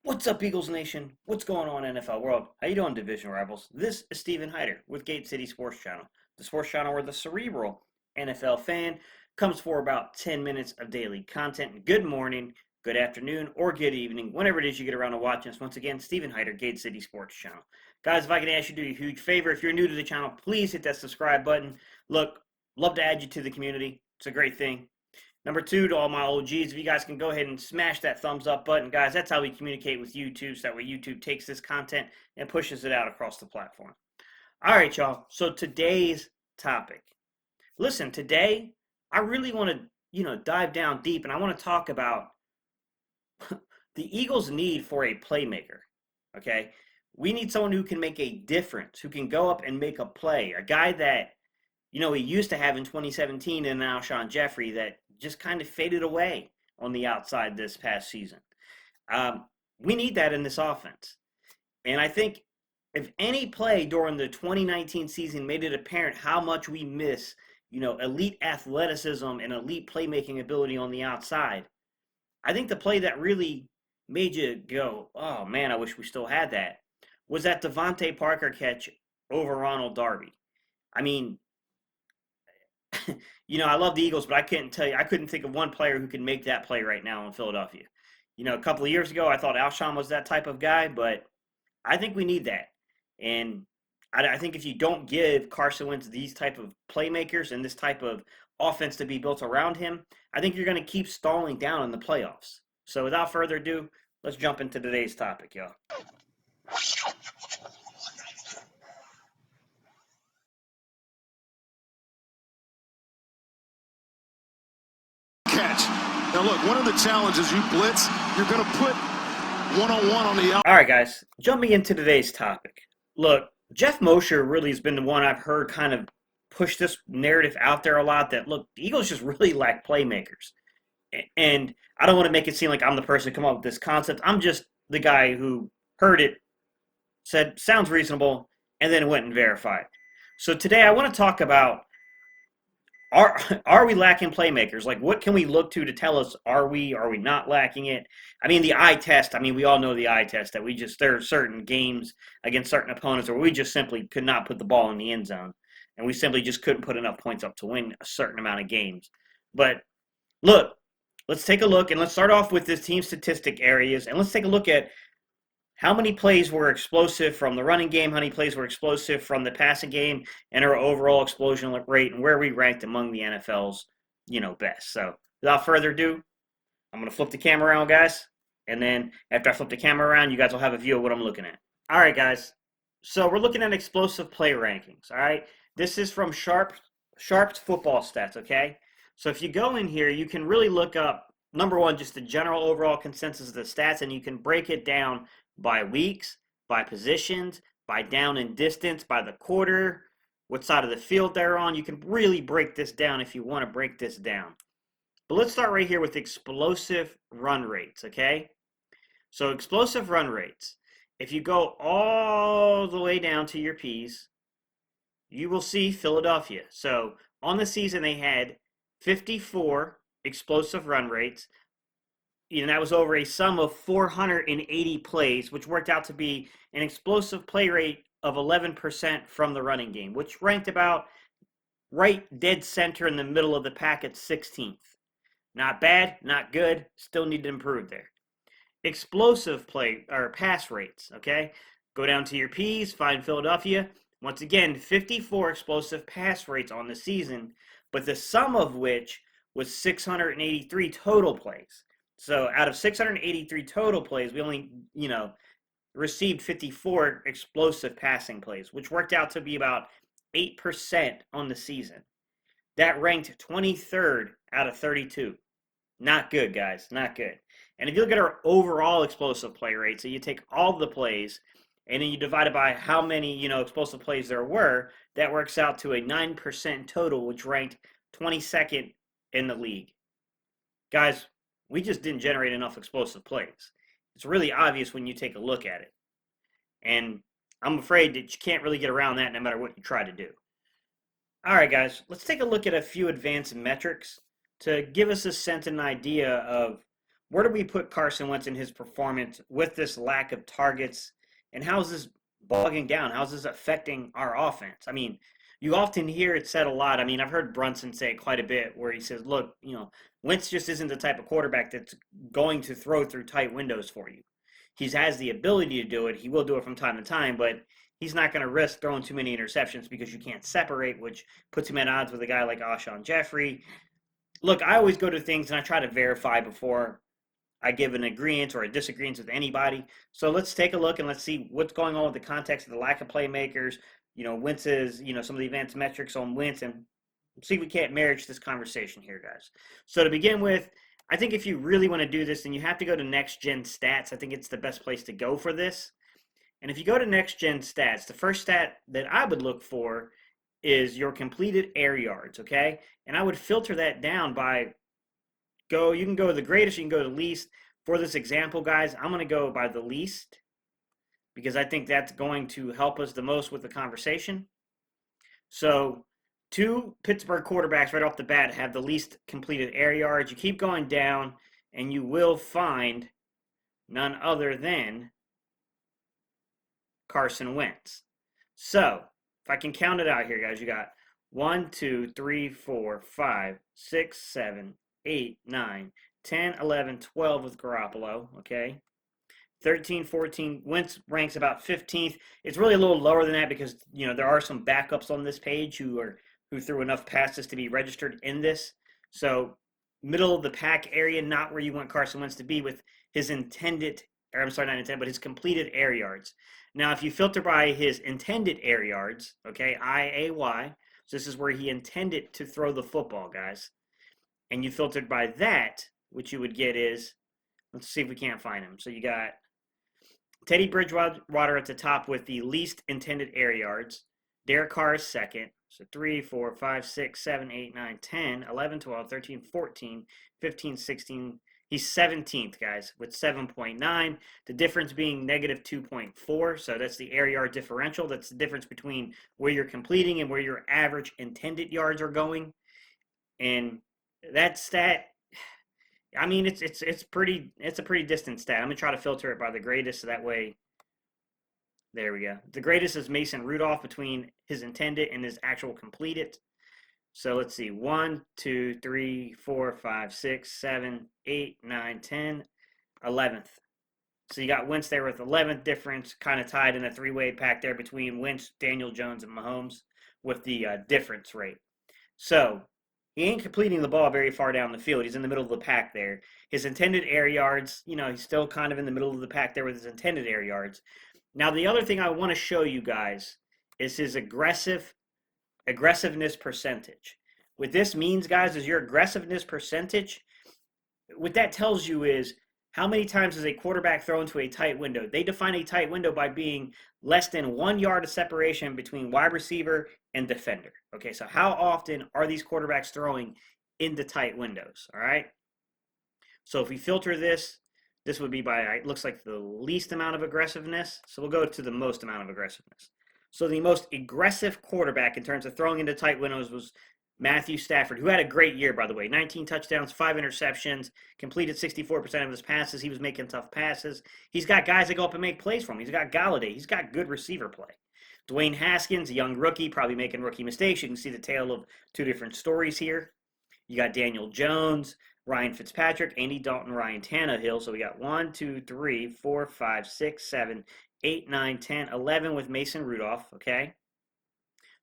What's up, Eagles Nation? What's going on, NFL world? How you doing, Division Rivals? This is Steven Hyder with Gate City Sports Channel, the sports channel where the cerebral NFL fan comes for about 10 minutes of daily content. Good morning, good afternoon, or good evening, whenever it is you get around to watching us. Once again, Steven Hyder, Gate City Sports Channel. Guys, if I can ask you to do a huge favor, if you're new to the channel, please hit that subscribe button. Look, love to add you to the community. It's a great thing. Number two, to all my OGs, if you guys can go ahead and smash that thumbs up button, guys, that's how we communicate with YouTube, so that way YouTube takes this content and pushes it out across the platform. All right, y'all. So today's topic. Listen, today I really want to, dive down deep, and I want to talk about the Eagles' need for a playmaker. Okay, we need someone who can make a difference, who can go up and make a play, a guy that we used to have in 2017 and now Alshon Jeffrey that just kind of faded away on the outside this past season. We need that in this offense. And I think if any play during the 2019 season made it apparent how much we miss, elite athleticism and elite playmaking ability on the outside, I think the play that really made you go, oh man, I wish we still had that, was that Devontae Parker catch over Ronald Darby. I mean, I love the Eagles, but I couldn't think of one player who can make that play right now in Philadelphia. A couple of years ago, I thought Alshon was that type of guy, but I think we need that. And I think if you don't give Carson Wentz these type of playmakers and this type of offense to be built around him, I think you're going to keep stalling down in the playoffs. So without further ado, let's jump into today's topic, y'all. Catch. Now look, one of the challenges you blitz, you're going to put one-on-one on the out. All right, guys, jumping into today's topic. Look, Jeff Mosher really has been the one I've heard kind of push this narrative out there a lot that, look, the Eagles just really lack playmakers. And I don't want to make it seem like I'm the person to come up with this concept. I'm just the guy who heard it, said, sounds reasonable, and then went and verified. So today I want to talk about are we lacking playmakers? Like, what can we look to tell us are we not lacking it? I mean, the eye test. I mean, we all know the eye test that there are certain games against certain opponents where we just simply could not put the ball in the end zone, and we simply just couldn't put enough points up to win a certain amount of games. But look, let's take a look, and let's start off with this team statistic areas, and let's take a look at how many plays were explosive from the running game, how many plays were explosive from the passing game, and our overall explosion rate, and where we ranked among the NFL's, best. So without further ado, I'm going to flip the camera around, guys. And then after I flip the camera around, you guys will have a view of what I'm looking at. All right, guys. So we're looking at explosive play rankings, all right? This is from Sharp's football stats, okay? So if you go in here, you can really look up, number one, just the general overall consensus of the stats, and you can break it down by weeks, by positions, by down and distance, by the quarter, what side of the field they're on. You can really break this down if you want to break this down. But let's start right here with explosive run rates, okay? So explosive run rates. If you go all the way down to your P's, you will see Philadelphia. So on the season, they had 54 explosive run rates. That was over a sum of 480 plays, which worked out to be an explosive play rate of 11% from the running game, which ranked about right dead center in the middle of the pack at 16th. Not bad, not good, still need to improve there. Explosive play or pass rates, okay? Go down to your P's, find Philadelphia. Once again, 54 explosive pass rates on the season, but the sum of which was 683 total plays. So out of 683 total plays, we only, received 54 explosive passing plays, which worked out to be about 8% on the season. That ranked 23rd out of 32. Not good, guys. Not good. And if you look at our overall explosive play rate, so you take all the plays and then you divide it by how many, explosive plays there were, that works out to a 9% total, which ranked 22nd in the league. Guys, we just didn't generate enough explosive plays. It's really obvious when you take a look at it. And I'm afraid that you can't really get around that no matter what you try to do. All right, guys, let's take a look at a few advanced metrics to give us a sense and idea of where do we put Carson Wentz in his performance with this lack of targets, and how is this bogging down? How's this affecting our offense? I mean, you often hear it said a lot. I mean, I've heard Brunson say it quite a bit where he says, look, Wentz just isn't the type of quarterback that's going to throw through tight windows for you. He has the ability to do it. He will do it from time to time, but he's not going to risk throwing too many interceptions because you can't separate, which puts him at odds with a guy like Alshon Jeffrey. Look, I always go to things and I try to verify before I give an agreement or a disagreement with anybody. So let's take a look and let's see what's going on with the context of the lack of playmakers, Wentz's, some of the advanced metrics on Wentz, and see if we can't marriage this conversation here, guys. So to begin with, I think if you really want to do this, then you have to go to Next Gen Stats. I think it's the best place to go for this. And if you go to Next Gen Stats, the first stat that I would look for is your completed air yards, okay? And I would filter that down by you can go the greatest, you can go to least. For this example, guys, I'm going to go by the least because I think that's going to help us the most with the conversation. So 2 Pittsburgh quarterbacks right off the bat have the least completed air yards. You keep going down, and you will find none other than Carson Wentz. So if I can count it out here, guys, you got 1, 2, 3, 4, 5, 6, 7, 8, 9, 10, 11, 12 with Garoppolo, okay? 13, 14, Wentz ranks about 15th. It's really a little lower than that because, there are some backups on this page who threw enough passes to be registered in this. So middle of the pack area, not where you want Carson Wentz to be with his not intended, but his completed air yards. Now, if you filter by his intended air yards, okay, IAY, so this is where he intended to throw the football, guys. And you filtered by that, what you would get is, let's see if we can't find him. So you got Teddy Bridgewater at the top with the least intended air yards. Derek Carr is second. So 3, 4, 5, 6, 7, 8, 9, 10, 11, 12, 13, 14, 15, 16. He's 17th, guys, with 7.9. The difference being negative 2.4. So that's the air yard differential. That's the difference between where you're completing and where your average intended yards are going. And that stat, I mean, it's a pretty distant stat. I'm gonna try to filter it by the greatest, so that way. There we go. The greatest is Mason Rudolph between his intended and his actual completed. So let's see. 1, 2, 3, 4, 5, 6, 7, 8, 9, 10, 11th. So you got Wentz there with 11th difference, kind of tied in a 3-way pack there between Wentz, Daniel Jones, and Mahomes with the difference rate. So he ain't completing the ball very far down the field. He's in the middle of the pack there. His intended air yards, he's still kind of in the middle of the pack there with his intended air yards. Now, the other thing I want to show you guys is his aggressiveness percentage. What this means, guys, is your aggressiveness percentage. What that tells you is how many times is a quarterback thrown to a tight window. They define a tight window by being less than 1 yard of separation between wide receiver and defender. Okay, so how often are these quarterbacks throwing into tight windows? All right. So if we filter this would be by, it looks like the least amount of aggressiveness. So we'll go to the most amount of aggressiveness. So the most aggressive quarterback in terms of throwing into tight windows was Matthew Stafford, who had a great year, by the way. 19 touchdowns, 5 interceptions, completed 64% of his passes. He was making tough passes. He's got guys that go up and make plays for him. He's got Galladay. He's got good receiver play. Dwayne Haskins, a young rookie, probably making rookie mistakes. You can see the tale of 2 different stories here. You got Daniel Jones, Ryan Fitzpatrick, Andy Dalton, Ryan Tannehill. So we got 1, 2, 3, 4, 5, 6, 7, 8, 9, 10, 11 with Mason Rudolph, okay?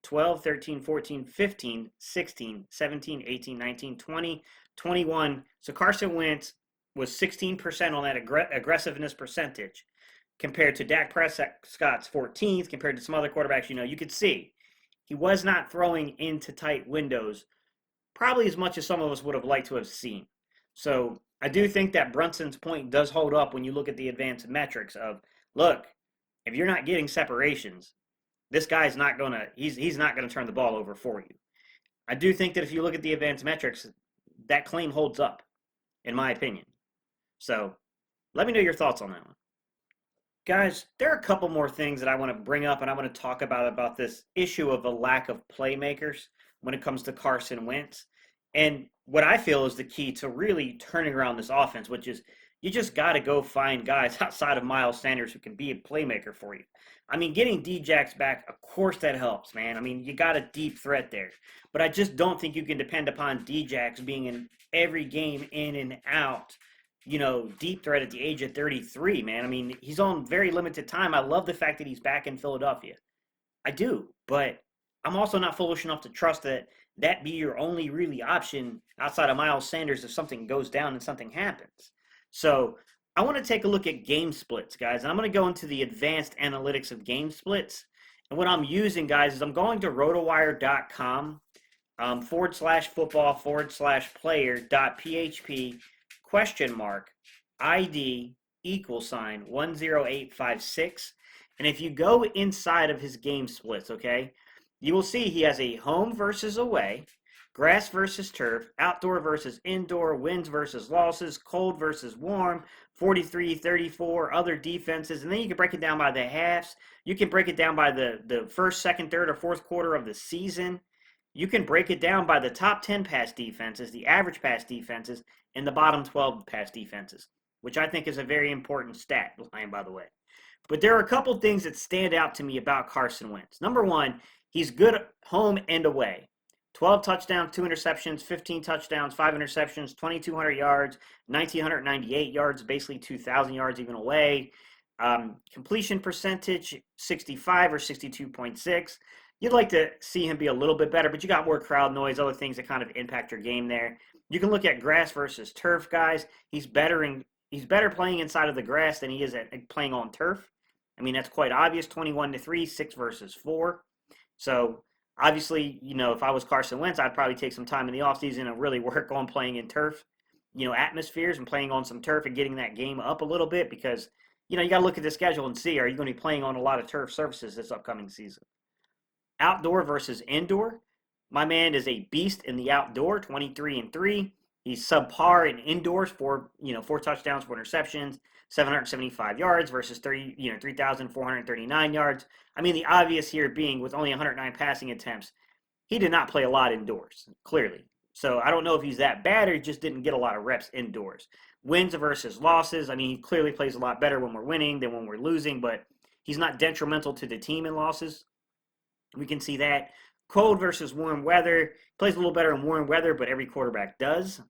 12, 13, 14, 15, 16, 17, 18, 19, 20, 21. So Carson Wentz was 16% on that aggressiveness percentage compared to Dak Prescott's 14th, compared to some other quarterbacks. You could see he was not throwing into tight windows probably as much as some of us would have liked to have seen. So I do think that Brunson's point does hold up when you look at the advanced metrics of, look, if you're not getting separations, this guy's not going to, he's not going to turn the ball over for you. I do think that if you look at the advanced metrics, that claim holds up, in my opinion. So let me know your thoughts on that one. Guys, there are a couple more things that I want to bring up and I want to talk about this issue of the lack of playmakers when it comes to Carson Wentz. And what I feel is the key to really turning around this offense, which is you just got to go find guys outside of Miles Sanders who can be a playmaker for you. I mean, getting Djax back, of course that helps, man. I mean, you got a deep threat there. But I just don't think you can depend upon Djax being in every game in and out, deep threat at the age of 33, man. I mean, he's on very limited time. I love the fact that he's back in Philadelphia. I do, but I'm also not foolish enough to trust that be your only really option outside of Miles Sanders if something goes down and something happens. So I want to take a look at game splits, guys. And I'm going to go into the advanced analytics of game splits. And what I'm using, guys, is I'm going to rotowire.com /football/player.php ID =10856. And if you go inside of his game splits, okay, you will see he has a home versus away, grass versus turf, outdoor versus indoor, wins versus losses, cold versus warm, 43-34, other defenses. And then you can break it down by the halves. You can break it down by the first, second, third, or fourth quarter of the season. You can break it down by the top 10 pass defenses, the average pass defenses, and the bottom 12 pass defenses, which I think is a very important stat line, by the way. But there are a couple things that stand out to me about Carson Wentz. Number one, he's good home and away. 12 touchdowns, 2 interceptions, 15 touchdowns, 5 interceptions, 2,200 yards, 1,998 yards, basically 2,000 yards even away. Completion percentage, 65 or 62.6. You'd like to see him be a little bit better, but you got more crowd noise, other things that kind of impact your game there. You can look at grass versus turf, guys. He's better playing inside of the grass than he is at playing on turf. I mean, that's quite obvious. 21-3, 6 versus 4. So obviously, if I was Carson Wentz, I'd probably take some time in the offseason and really work on playing in turf, atmospheres and playing on some turf and getting that game up a little bit because, you got to look at the schedule and see, are you going to be playing on a lot of turf surfaces this upcoming season? Outdoor versus indoor. My man is a beast in the outdoor, 23-3. He's subpar in indoors, 4 touchdowns, 4 interceptions, 775 yards versus 3,439 yards. I mean, the obvious here being with only 109 passing attempts, he did not play a lot indoors, clearly. So I don't know if he's that bad or he just didn't get a lot of reps indoors. Wins versus losses. I mean, he clearly plays a lot better when we're winning than when we're losing, but he's not detrimental to the team in losses. We can see that. Cold versus warm weather. Plays a little better in warm weather, but every quarterback does.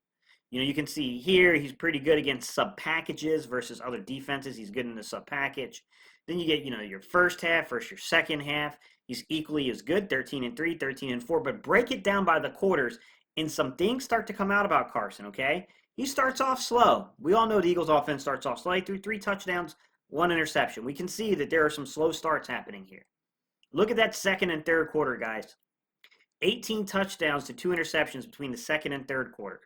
You can see here he's pretty good against sub packages versus other defenses. He's good in the sub package. Then you get, your first half versus your second half. He's equally as good, 13-3, 13-4. But break it down by the quarters, and some things start to come out about Carson, okay? He starts off slow. We all know the Eagles' offense starts off slow. He threw 3 touchdowns, 1 interception. We can see that there are some slow starts happening here. Look at that second and third quarter, guys. 18 touchdowns to 2 interceptions between the second and third quarter.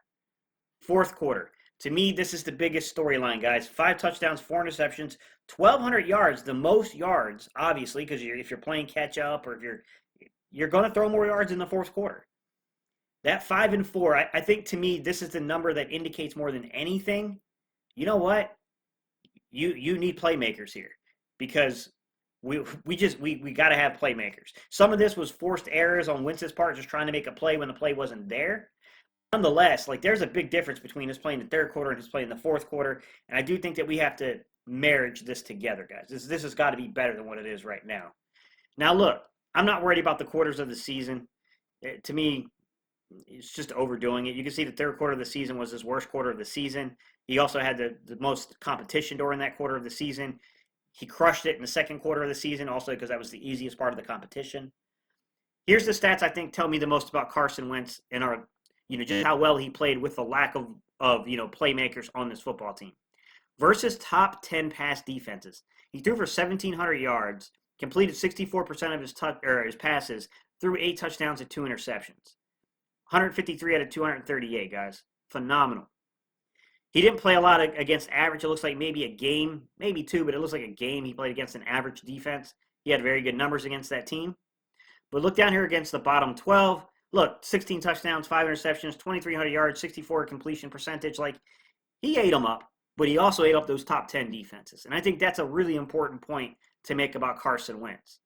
Fourth quarter. To me, this is the biggest storyline, guys. 5 touchdowns, 4 interceptions, 1,200 yards, the most yards, obviously, because if you're playing catch up or if you're going to throw more yards in the fourth quarter. That 5 and 4, I think to me, this is the number that indicates more than anything. You know what? You need playmakers here because we got to have playmakers. Some of this was forced errors on Wentz's part, just trying to make a play when the play wasn't there. Nonetheless, there's a big difference between us playing the third quarter and us playing the fourth quarter, and I do think that we have to marriage this together, guys. This has got to be better than what it is right now. Now, look, I'm not worried about the quarters of the season. To me, it's just overdoing it. You can see the third quarter of the season was his worst quarter of the season. He also had the most competition during that quarter of the season. He crushed it in the second quarter of the season, also because that was the easiest part of the competition. Here's the stats I think tell me the most about Carson Wentz and our, just how well he played with the lack of playmakers on this football team. Versus top 10 pass defenses, he threw for 1,700 yards, completed 64% of his passes, threw 8 touchdowns and 2 interceptions. 153 out of 238, guys. Phenomenal. He didn't play a lot against average. It looks like maybe a game, maybe 2, but it looks like a game he played against an average defense. He had very good numbers against that team. But look down here against the bottom 12. Look, 16 touchdowns, 5 interceptions, 2,300 yards, 64 completion percentage. He ate them up, but he also ate up those top 10 defenses. And I think that's a really important point to make about Carson Wentz.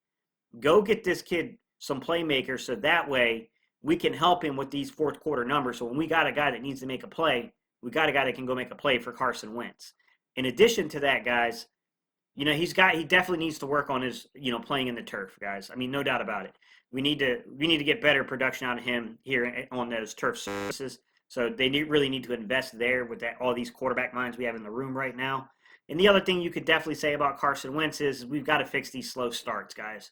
Go get this kid some playmakers so that way we can help him with these fourth quarter numbers. So when we got a guy that needs to make a play, we got a guy that can go make a play for Carson Wentz. In addition to that, guys, he definitely needs to work on his, playing in the turf, guys. I mean, no doubt about it. We need to get better production out of him here on those turf surfaces. So they really need to invest there with all these quarterback minds we have in the room right now. And the other thing you could definitely say about Carson Wentz is we've got to fix these slow starts, guys.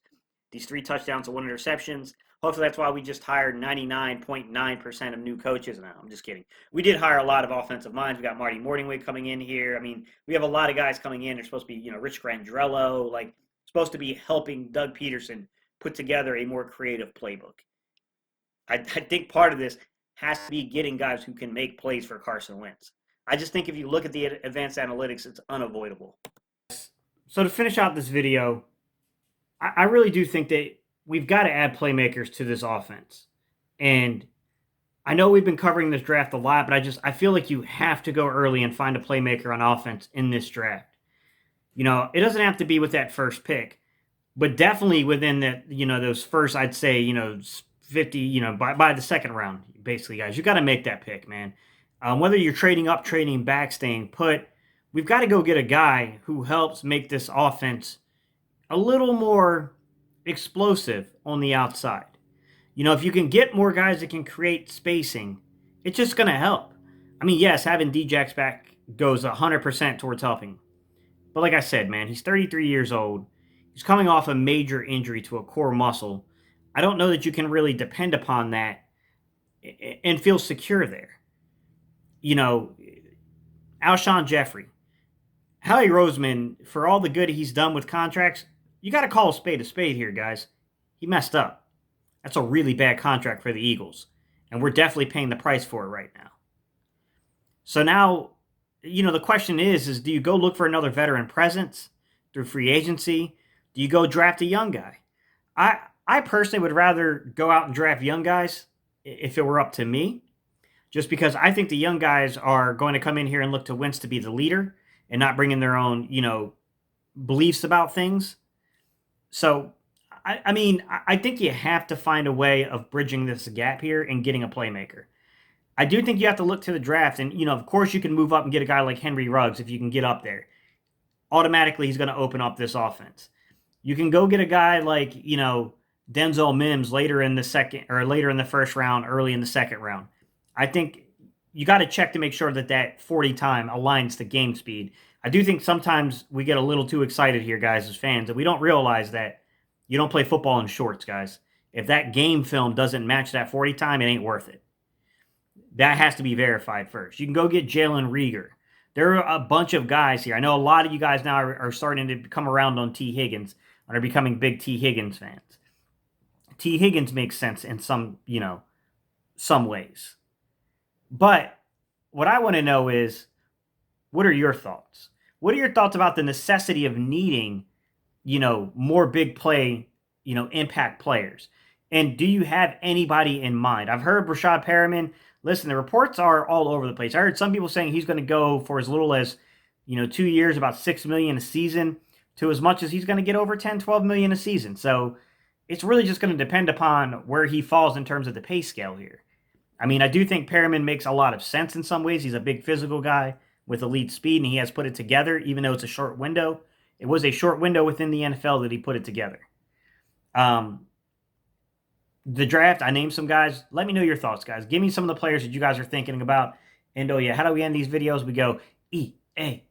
These 3 touchdowns and 1 interceptions. Hopefully that's why we just hired 99.9% of new coaches. No, I'm just kidding. We did hire a lot of offensive minds. We got Marty Morningwig coming in here. I mean, we have a lot of guys coming in. They're supposed to be, Rich Grandrello, supposed to be helping Doug Peterson put together a more creative playbook. I think part of this has to be getting guys who can make plays for Carson Wentz. I just think if you look at the advanced analytics, it's unavoidable. So to finish out this video, I really do think that we've got to add playmakers to this offense. And I know we've been covering this draft a lot, but I feel like you have to go early and find a playmaker on offense in this draft. It doesn't have to be with that first pick, but definitely within that, those first, I'd say, 50, by the second round, basically, guys. You got to make that pick, man. Whether you're trading up, trading back, staying put, we've got to go get a guy who helps make this offense a little more explosive on the outside. If you can get more guys that can create spacing, it's just going to help. I mean, yes, having Djax back goes 100% towards helping. But like I said, man, he's 33 years old. He's coming off a major injury to a core muscle. I don't know that you can really depend upon that and feel secure there. Alshon Jeffrey, Howie Roseman, for all the good he's done with contracts, you got to call a spade here, guys. He messed up. That's a really bad contract for the Eagles, and we're definitely paying the price for it right now. So now, the question is do you go look for another veteran presence through free agency? Do you go draft a young guy? I personally would rather go out and draft young guys if it were up to me, just because I think the young guys are going to come in here and look to Wentz to be the leader and not bring in their own, beliefs about things. So, I think you have to find a way of bridging this gap here and getting a playmaker. I do think you have to look to the draft, and, of course you can move up and get a guy like Henry Ruggs if you can get up there. Automatically, he's going to open up this offense. You can go get a guy like, Denzel Mims later in the second or later in the first round, early in the second round. I think you got to check to make sure that 40 time aligns to game speed. I do think sometimes we get a little too excited here, guys, as fans, and we don't realize that you don't play football in shorts, guys. If that game film doesn't match that 40 time, it ain't worth it. That has to be verified first. You can go get Jalen Reagor. There are a bunch of guys here. I know a lot of you guys now are starting to come around on T. Higgins and are becoming big T. Higgins fans. T. Higgins makes sense in some ways. But what I want to know is, what are your thoughts? What are your thoughts about the necessity of needing, more big play, impact players? And do you have anybody in mind? I've heard Rashad Perriman. Listen, the reports are all over the place. I heard some people saying he's going to go for as little as, 2 years, about $6 million a season, to as much as he's going to get over 10, 12 million a season. So it's really just going to depend upon where he falls in terms of the pay scale here. I mean, I do think Perriman makes a lot of sense in some ways. He's a big physical guy with elite speed, and he has put it together, even though it's a short window. It was a short window within the NFL that he put it together. The draft, I named some guys. Let me know your thoughts, guys. Give me some of the players that you guys are thinking about. And oh yeah, how do we end these videos? We go E-A-G-L-E-S.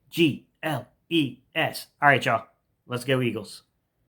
All right, y'all. Let's go Eagles.